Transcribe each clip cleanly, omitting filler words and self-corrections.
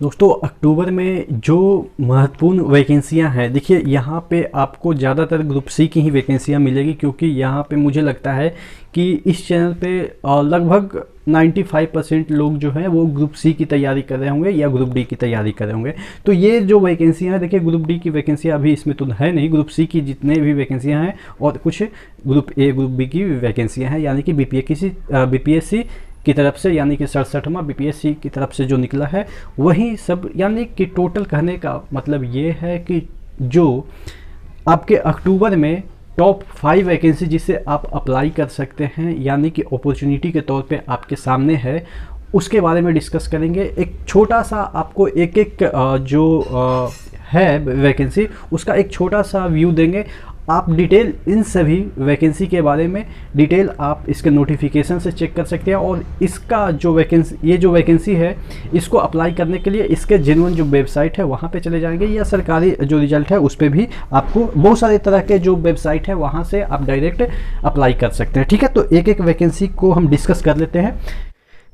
दोस्तों अक्टूबर में जो महत्वपूर्ण वैकेंसियां हैं, देखिए यहाँ पे आपको ज़्यादातर ग्रुप सी की ही वैकेंसियां मिलेगी, क्योंकि यहाँ पे मुझे लगता है कि इस चैनल पे लगभग 95% लोग जो हैं वो ग्रुप सी की तैयारी कर रहे होंगे या ग्रुप डी की तैयारी कर रहे होंगे। तो ये जो वैकेंसियां हैं, देखिए ग्रुप डी की वैकेंसियां अभी इसमें तो है नहीं, ग्रुप सी की जितने भी वैकेंसियां हैं और कुछ ग्रुप ए ग्रुप बी की वैकेंसियाँ हैं, यानी कि बीपीएससी की तरफ से, यानी कि 67वां बीपीएससी की तरफ से जो निकला है वही सब। यानी कि टोटल कहने का मतलब ये है कि जो आपके अक्टूबर में टॉप 5 वैकेंसी जिसे आप अप्लाई कर सकते हैं, यानी कि अपॉर्चुनिटी के तौर पे आपके सामने है, उसके बारे में डिस्कस करेंगे। एक छोटा सा आपको एक जो है वैकेंसी, उसका एक छोटा सा व्यू देंगे। आप डिटेल इन सभी वैकेंसी के बारे में डिटेल आप इसके नोटिफिकेशन से चेक कर सकते हैं, और इसका जो ये जो वैकेंसी है इसको अप्लाई करने के लिए इसके जेन्युइन जो वेबसाइट है वहाँ पे चले जाएंगे, या सरकारी जो रिजल्ट है उस पर भी आपको बहुत सारे तरह के जो वेबसाइट है वहाँ से आप डायरेक्ट अप्लाई कर सकते हैं। ठीक है, तो एक एक वैकेंसी को हम डिस्कस कर लेते हैं।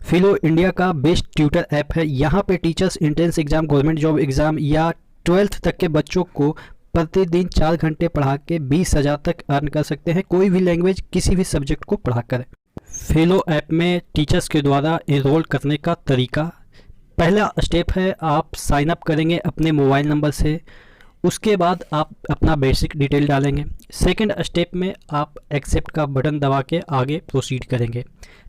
फिलो इंडिया का बेस्ट ट्यूटर ऐप है। यहाँ पे teachers entrance exam, government job exam या 12th तक के बच्चों को प्रतिदिन 4 घंटे पढ़ा के 20,000 तक अर्न कर सकते हैं, कोई भी लैंग्वेज किसी भी सब्जेक्ट को पढ़ाकर। फेलो ऐप में टीचर्स के द्वारा एनरोल करने का तरीका, पहला स्टेप है आप साइन अप करेंगे अपने मोबाइल नंबर से, उसके बाद आप अपना बेसिक डिटेल डालेंगे। सेकंड स्टेप में आप एक्सेप्ट का बटन दबा के आगे प्रोसीड करेंगे।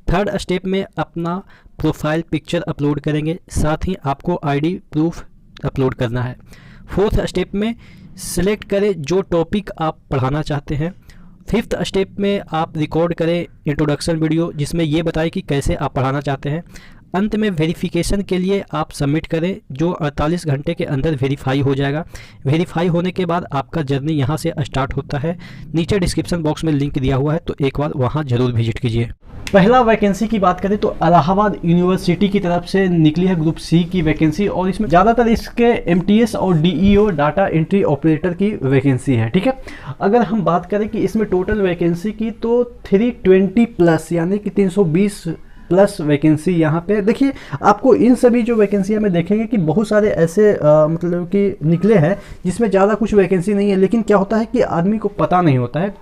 थर्ड स्टेप में अपना प्रोफाइल पिक्चर अपलोड करेंगे, साथ ही आपको आईडी प्रूफ अपलोड करना है। फोर्थ स्टेप में सिलेक्ट करें जो टॉपिक आप पढ़ाना चाहते हैं। फिफ्थ स्टेप में आप रिकॉर्ड करें इंट्रोडक्शन वीडियो जिसमें ये बताएं कि कैसे आप पढ़ाना चाहते हैं। अंत में वेरिफिकेशन के लिए आप सबमिट करें, जो 48 घंटे के अंदर वेरीफाई हो जाएगा। वेरीफाई होने के बाद आपका जर्नी यहाँ से स्टार्ट होता है। नीचे डिस्क्रिप्शन बॉक्स में लिंक दिया हुआ है, तो एक बार वहाँ ज़रूर विजिट कीजिए। पहला वैकेंसी की बात करें तो इलाहाबाद यूनिवर्सिटी की तरफ से निकली है ग्रुप सी की वैकेंसी, और इसमें ज़्यादातर इसके एमटीएस और डीईओ डाटा एंट्री ऑपरेटर की वैकेंसी है। ठीक है, अगर हम बात करें कि इसमें टोटल वैकेंसी की तो 320 प्लस यानी कि 320 प्लस वैकेंसी यहाँ पे। देखिए आपको इन सभी जो वैकेंसियाँ में देखेंगे कि बहुत सारे ऐसे मतलब कि निकले हैं जिसमें ज़्यादा कुछ वैकेंसी नहीं है, लेकिन क्या होता है कि आदमी को पता नहीं होता है।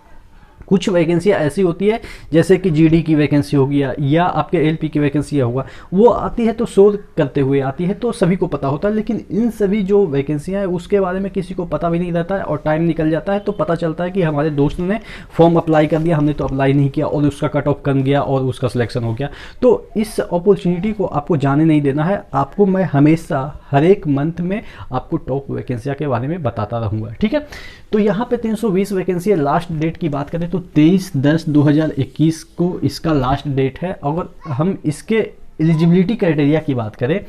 कुछ वैकेंसियाँ ऐसी होती है जैसे कि जीडी की वैकेंसी हो गया या आपके एलपी की वैकेंसी होगा, वो आती है तो शोध करते हुए आती है तो सभी को पता होता है, लेकिन इन सभी जो वैकेंसियाँ हैं उसके बारे में किसी को पता भी नहीं रहता है, और टाइम निकल जाता है तो पता चलता है कि हमारे दोस्त ने फॉर्म अप्लाई कर दिया, हमने तो अप्लाई नहीं किया और उसका कट ऑफ कम गया और उसका सिलेक्शन हो गया। तो इस अपॉर्चुनिटी को आपको जाने नहीं देना है। आपको मैं हमेशा हर एक मंथ में आपको टॉप वैकेंसियाँ के बारे में बताता रहूँगा। ठीक है, तो यहाँ पे 320 वैकेंसी है। लास्ट डेट की बात करें तो 23/10/2021 को इसका लास्ट डेट है। अगर हम इसके एलिजिबिलिटी क्राइटेरिया की बात करें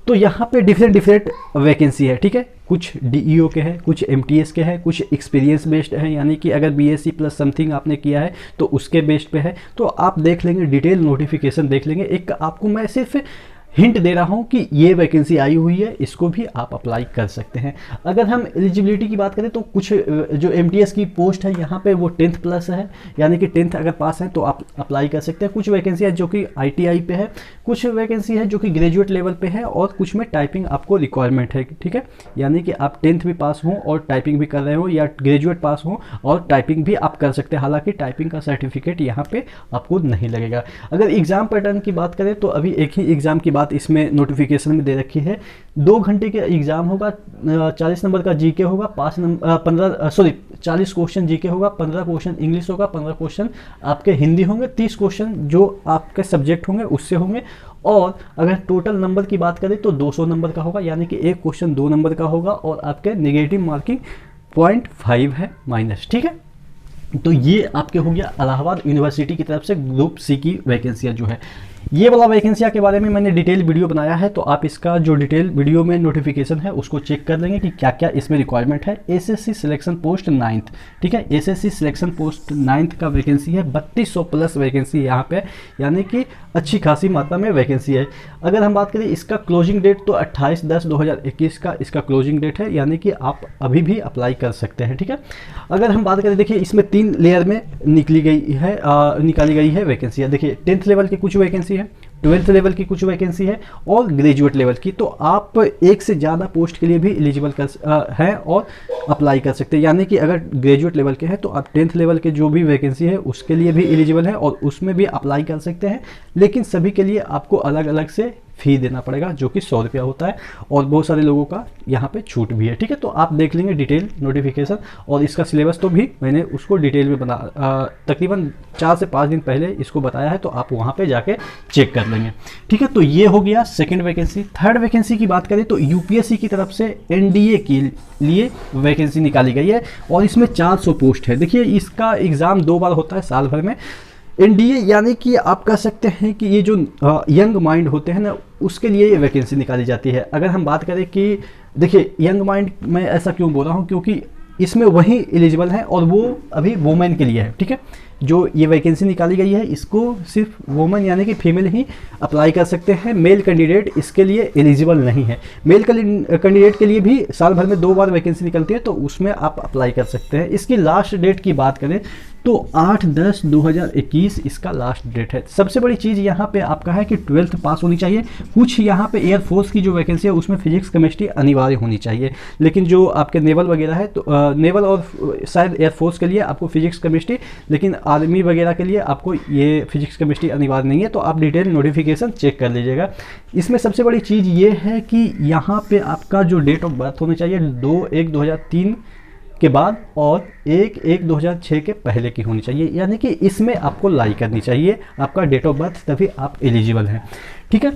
तो यहाँ पे डिफरेंट वैकेंसी है। ठीक है, कुछ डीईओ के हैं, कुछ एमटीएस के हैं, कुछ एक्सपीरियंस बेस्ड हैं, यानी कि अगर बीएससी प्लस समथिंग आपने किया है तो उसके बेस्ड पे है। तो आप देख लेंगे, डिटेल नोटिफिकेशन देख लेंगे। एक आपको मैं सिर्फ हिंट दे रहा हूं कि ये वैकेंसी आई हुई है, इसको भी आप अप्लाई कर सकते हैं। अगर हम एलिजिबिलिटी की बात करें तो कुछ जो एमटीएस की पोस्ट है यहाँ पे वो 10th प्लस है, यानी कि 10th अगर पास है तो आप अप्लाई कर सकते हैं। कुछ वैकेंसी है जो कि आईटीआई पे है, कुछ वैकेंसी है जो कि ग्रेजुएट लेवल पे है, और कुछ में टाइपिंग आपको रिक्वायरमेंट है। ठीक है, यानी कि आप 10th भी पास हों और टाइपिंग भी कर रहे हो, या ग्रेजुएट पास हों और टाइपिंग भी आप कर सकते हैं। हालांकि टाइपिंग का सर्टिफिकेट यहाँ पे आपको नहीं लगेगा। अगर एग्जाम पैटर्न की बात करें तो अभी एक ही एग्जाम की बात इसमें नोटिफिकेशन में दे रखी है। 2 घंटे का एग्जाम होगा, 40 नंबर का जीके होगा, 40 क्वेश्चन जीके होगा, 15 क्वेश्चन इंग्लिश होगा, 15 क्वेश्चन आपके हिंदी होंगे, 30 क्वेश्चन जो आपके सब्जेक्ट होंगे उससे होंगे। और अगर टोटल नंबर की बात करें तो 200 नंबर का होगा, यानी कि एक क्वेश्चन 2 नंबर का होगा, और आपके नेगेटिव मार्किंग 0.5 है माइनस। ठीक है, तो ये आपके हो गया इलाहाबाद यूनिवर्सिटी की तरफ से ग्रुप सी की वैकेंसियाँ जो है। ये वाला वैकेंसियाँ के बारे में मैंने डिटेल वीडियो बनाया है, तो आप इसका जो डिटेल वीडियो में नोटिफिकेशन है उसको चेक कर लेंगे कि क्या क्या इसमें रिक्वायरमेंट है। एसएससी सिलेक्शन पोस्ट 9th, ठीक है, एसएससी सिलेक्शन पोस्ट 9th का वैकेंसी है। 3200 प्लस वैकेंसी यहाँ पे, यानी कि अच्छी खासी मात्रा में वैकेंसी है। अगर हम बात करें इसका क्लोजिंग डेट तो 28/10/2021 का इसका क्लोजिंग डेट है, यानी कि आप अभी भी अप्लाई कर सकते हैं। ठीक है, अगर हम बात करें, देखिए इसमें 3 लेयर में निकाली गई है वैकेंसी है। देखिए 10th लेवल की कुछ वैकेंसी है, 12th लेवल की कुछ वैकेंसी है और ग्रेजुएट लेवल की। तो आप एक से ज़्यादा पोस्ट के लिए भी एलिजिबल हैं और अप्लाई कर सकते हैं। यानी कि अगर ग्रेजुएट लेवल के हैं तो आप 10th लेवल के जो भी वैकेंसी है उसके लिए भी एलिजिबल है और उसमें भी अप्लाई कर सकते हैं। लेकिन सभी के लिए आपको अलग अलग से फ़ी देना पड़ेगा जो कि 100 रुपया होता है और बहुत सारे लोगों का यहाँ पे छूट भी है। ठीक है, तो आप देख लेंगे डिटेल नोटिफिकेशन और इसका सिलेबस तो भी मैंने उसको डिटेल में तकरीबन 4 से 5 दिन पहले इसको बताया है, तो आप वहाँ पे जाके चेक कर लेंगे। ठीक है, तो ये हो गया सेकंड वैकेंसी। थर्ड वैकेंसी की बात करें तो यूपीएससी की तरफ से एनडीए के लिए वैकेंसी निकाली गई है और इसमें 400 पोस्ट है। देखिए, इसका एग्ज़ाम 2 बार होता है साल भर में। एनडीए यानी कि आप कह सकते हैं कि ये जो यंग माइंड होते हैं ना, उसके लिए ये वैकेंसी निकाली जाती है। अगर हम बात करें कि देखिए यंग माइंड, मैं ऐसा क्यों बोल रहा हूँ, क्योंकि इसमें वही एलिजिबल है और वो अभी वुमेन के लिए है। ठीक है, जो ये वैकेंसी निकाली गई है इसको सिर्फ वुमेन यानी कि फीमेल ही अप्लाई कर सकते हैं। मेल कैंडिडेट इसके लिए एलिजिबल नहीं है। मेल कैंडिडेट के लिए भी साल भर में 2 बार वैकेंसी निकलती है, तो उसमें आप अप्लाई कर सकते हैं। इसकी लास्ट डेट की बात करें तो 8/10/2021 इसका लास्ट डेट है। सबसे बड़ी चीज़ यहाँ पे आपका है कि 12th पास होनी चाहिए। कुछ यहाँ पे एयरफोर्स की जो वैकेंसी है उसमें फिजिक्स केमिस्ट्री अनिवार्य होनी चाहिए, लेकिन जो आपके नेवल वगैरह है तो नेवल और शायद एयरफोर्स के लिए आपको फिजिक्स केमिस्ट्री, लेकिन आर्मी वगैरह के लिए आपको ये फिजिक्स केमिस्ट्री अनिवार्य नहीं है। तो आप डिटेल नोटिफिकेशन चेक कर लीजिएगा। इसमें सबसे बड़ी चीज़ ये है कि यहाँ पे आपका जो डेट ऑफ बर्थ होनी चाहिए 2/1/2003 के बाद और 1/1/2006 के पहले की होनी चाहिए। यानी कि इसमें आपको लाई करनी चाहिए आपका डेट ऑफ बर्थ, तभी आप एलिजिबल हैं। ठीक है,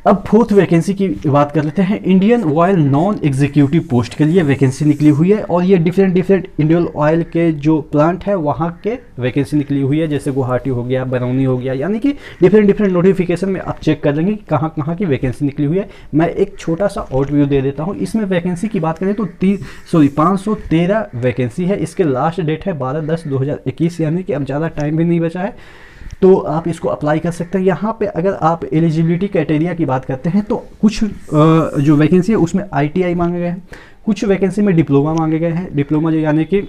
अब फोर्थ वैकेंसी की बात कर लेते हैं। Indian oil non executive post के लिए वैकेंसी निकली हुई है और ये डिफरेंट इंडियन ऑयल के जो प्लांट है वहाँ के वैकेंसी निकली हुई है, जैसे गुवाहाटी हो गया, बरौनी हो गया। यानी कि डिफरेंट नोटिफिकेशन में आप चेक कर लेंगे कि कहाँ कहाँ की वैकेंसी निकली हुई है। मैं एक छोटा सा ओवरव्यू दे देता हूँ। इसमें वैकेंसी की बात करें तो 513 वैकेंसी है। इसके लास्ट डेट है 12/10/2021, यानी कि अब ज़्यादा टाइम भी नहीं बचा है, तो आप इसको अप्लाई कर सकते हैं। यहाँ पे अगर आप एलिजिबिलिटी क्राइटेरिया की बात करते हैं तो कुछ जो वैकेंसी है उसमें आईटीआई मांगे गए हैं, कुछ वैकेंसी में डिप्लोमा मांगे गए हैं। डिप्लोमा जो यानी कि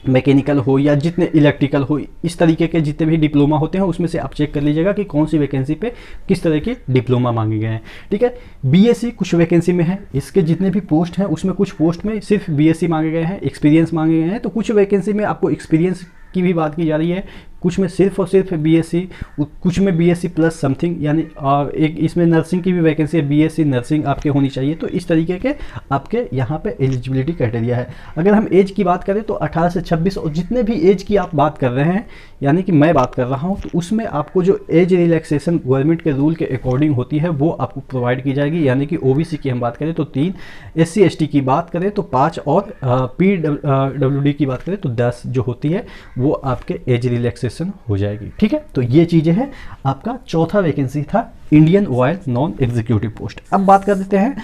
मैकेनिकल हो या जितने इलेक्ट्रिकल हो, इस तरीके के जितने भी डिप्लोमा होते हैं उसमें से आप चेक कर लीजिएगा कि कौन सी वैकेंसी पे किस तरह के डिप्लोमा मांगे गए हैं। ठीक है, बीएससी कुछ वैकेंसी में है। इसके जितने भी पोस्ट हैं उसमें कुछ पोस्ट में सिर्फ बीएससी मांगे गए हैं, एक्सपीरियंस मांगे गए हैं। तो कुछ वैकेंसी में आपको एक्सपीरियंस की भी बात की जा रही है, कुछ में सिर्फ और सिर्फ बीएससी, कुछ में बीएससी प्लस समथिंग, यानी एक इसमें नर्सिंग की भी वैकेंसी है, बीएससी नर्सिंग आपके होनी चाहिए। तो इस तरीके के आपके यहाँ पे एलिजिबिलिटी क्राइटेरिया है। अगर हम एज की बात करें तो 18 से 26 और जितने भी एज की आप बात कर रहे हैं, यानी कि मैं बात कर रहा हूँ, तो उसमें आपको जो एज रिलैक्सेशन गवर्नमेंट के रूल के अकॉर्डिंग होती है वो आपको प्रोवाइड की जाएगी। यानी कि ओबीसी की हम बात करें तो 3, SC ST की बात करें तो 5 और PWD की बात करें तो 10 जो होती है वो आपके एज रिलैक्सेशन हो जाएगी। ठीक है, तो ये चीज़ें हैं। आपका चौथा वैकेंसी था Indian oil non executive post. अब बात कर देते हैं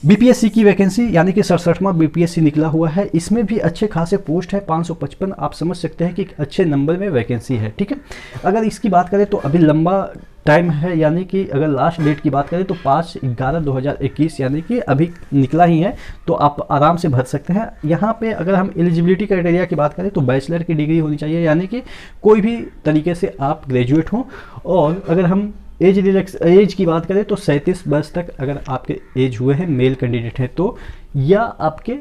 बीपीएससी की वैकेंसी, यानी कि 67वां बीपीएससी निकला हुआ है। इसमें भी अच्छे खासे पोस्ट है, 555। आप समझ सकते हैं कि अच्छे नंबर में वैकेंसी है। ठीक है, अगर इसकी बात करें तो अभी लंबा टाइम है, यानी कि अगर लास्ट डेट की बात करें तो 5/11/2021, यानी कि अभी निकला ही है, तो आप आराम से भर सकते हैं। यहाँ पे अगर हम एलिजिबिलिटी क्राइटेरिया की बात करें तो बैचलर की डिग्री होनी चाहिए, यानी कि कोई भी तरीके से आप ग्रेजुएट हों। और अगर हम एज की बात करें तो 37 वर्ष तक अगर आपके एज हुए हैं मेल कैंडिडेट हैं तो, या आपके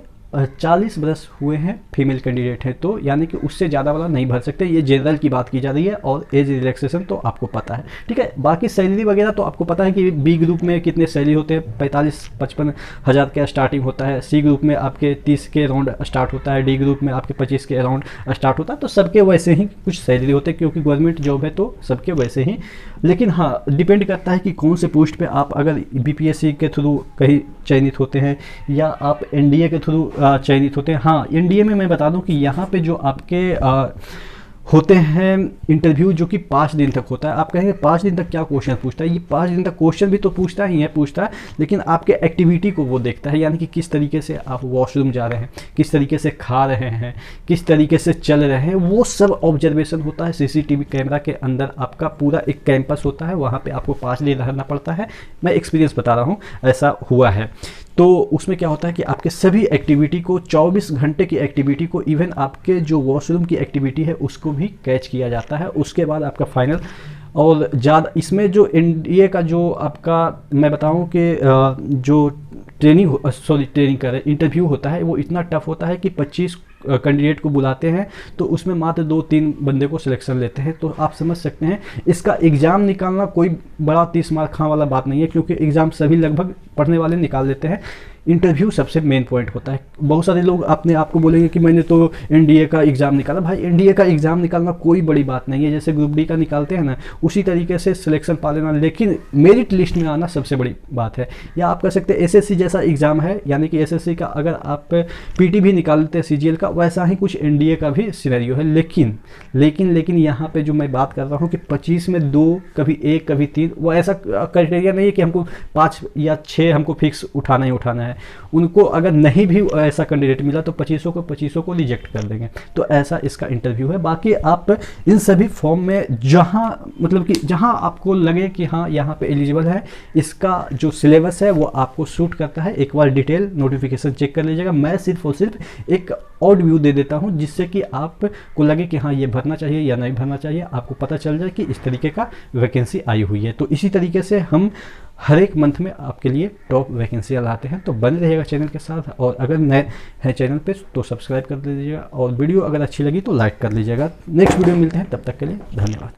40 वर्ष हुए हैं फीमेल कैंडिडेट हैं तो, यानी कि उससे ज़्यादा वाला नहीं भर सकते। ये जनरल की बात की जा रही है और एज रिलैक्सेशन तो आपको पता है। ठीक है, बाकी सैलरी वगैरह तो आपको पता है कि बी ग्रुप में कितने सैलरी होते हैं, 45-55 हज़ार का स्टार्टिंग होता है। सी ग्रुप में आपके 30 के अराउंड स्टार्ट होता है, डी ग्रुप में आपके 25 के अराउंड स्टार्ट होता है। तो सबके वैसे ही कुछ सैलरी होते हैं, क्योंकि गवर्नमेंट जॉब है तो सबके वैसे ही। लेकिन हाँ, डिपेंड करता है कि कौन से पोस्ट पे आप अगर बीपीएससी के थ्रू कहीं चयनित होते हैं या आप एनडीए के थ्रू चयनित होते हैं। हाँ, एनडीए में मैं बता दूं कि यहाँ पे जो आपके होते हैं इंटरव्यू, जो कि 5 दिन तक होता है। आप कहेंगे 5 दिन तक क्या क्वेश्चन पूछता है? ये 5 दिन तक क्वेश्चन भी तो पूछता ही है, लेकिन आपके एक्टिविटी को वो देखता है, यानी कि किस तरीके से आप वॉशरूम जा रहे हैं, किस तरीके से खा रहे हैं, किस तरीके से चल रहे हैं, वो सब ऑब्जर्वेशन होता है। सीसीटीवी कैमरा के अंदर आपका पूरा एक कैंपस होता है, वहाँ पे आपको 5 दिन रहना पड़ता है। मैं एक्सपीरियंस बता रहा हूँ, ऐसा हुआ है। तो उसमें क्या होता है कि आपके सभी एक्टिविटी को, 24 घंटे की एक्टिविटी को, इवन आपके जो वॉशरूम की एक्टिविटी है उसको भी कैच किया जाता है। उसके बाद आपका फाइनल और ज़्यादा इसमें जो एनडीए का जो आपका मैं बताऊं कि जो ट्रेनिंग कर इंटरव्यू होता है वो इतना टफ होता है कि 25 कैंडिडेट को बुलाते हैं तो उसमें मात्र 2-3 बंदे को सिलेक्शन लेते हैं। तो आप समझ सकते हैं इसका एग्ज़ाम निकालना कोई बड़ा 30 मार्क खां वाला बात नहीं है, क्योंकि एग्ज़ाम सभी लगभग पढ़ने वाले निकाल लेते हैं। इंटरव्यू सबसे मेन पॉइंट होता है। बहुत सारे लोग अपने आप को बोलेंगे कि मैंने तो एनडीए का एग्ज़ाम निकाला। भाई एनडीए का एग्ज़ाम निकालना कोई बड़ी बात नहीं है, जैसे ग्रुप डी का निकालते हैं ना उसी तरीके से सिलेक्शन पा लेना, लेकिन मेरिट लिस्ट में आना सबसे बड़ी बात है। या आप कह सकते हैं एसएससी जैसा एग्ज़ाम है, यानी कि एसएससी का अगर आप पीटी भी निकालते हैं सीजीएल का, वैसा ही कुछ एनडीए का भी सिनेरियो है। लेकिन यहाँ पे जो मैं बात कर रहा हूँ कि 25 में 2 कभी 1 कभी 3, वो ऐसा क्राइटेरिया नहीं है कि हमको 5 या 6 हमको फिक्स उठाना ही उठाना है। उनको अगर नहीं भी ऐसा कैंडिडेट मिला तो 25 को रिजेक्ट कर देंगे। तो ऐसा इसका इंटरव्यू है। बाकी आप इन सभी फॉर्म में जहां मतलब कि जहां आपको लगे कि हाँ यहाँ पे एलिजिबल है, इसका जो सिलेबस है वो आपको सूट करता है, एक बार डिटेल नोटिफिकेशन चेक कर लीजिएगा। मैं सिर्फ और सिर्फ एक ऑड व्यू दे देता हूँ जिससे कि आपको लगे कि हाँ ये भरना चाहिए या नहीं भरना चाहिए, आपको पता चल जाए कि इस तरीके का वैकेंसी आई हुई है। तो इसी तरीके से हम हर एक मंथ में आपके लिए टॉप वैकेंसी लाते हैं। तो बने रहिएगा चैनल के साथ, और अगर नए हैं चैनल पे तो सब्सक्राइब कर दीजिएगा, और वीडियो अगर अच्छी लगी तो लाइक कर लीजिएगा। नेक्स्ट वीडियो मिलते हैं, तब तक के लिए धन्यवाद।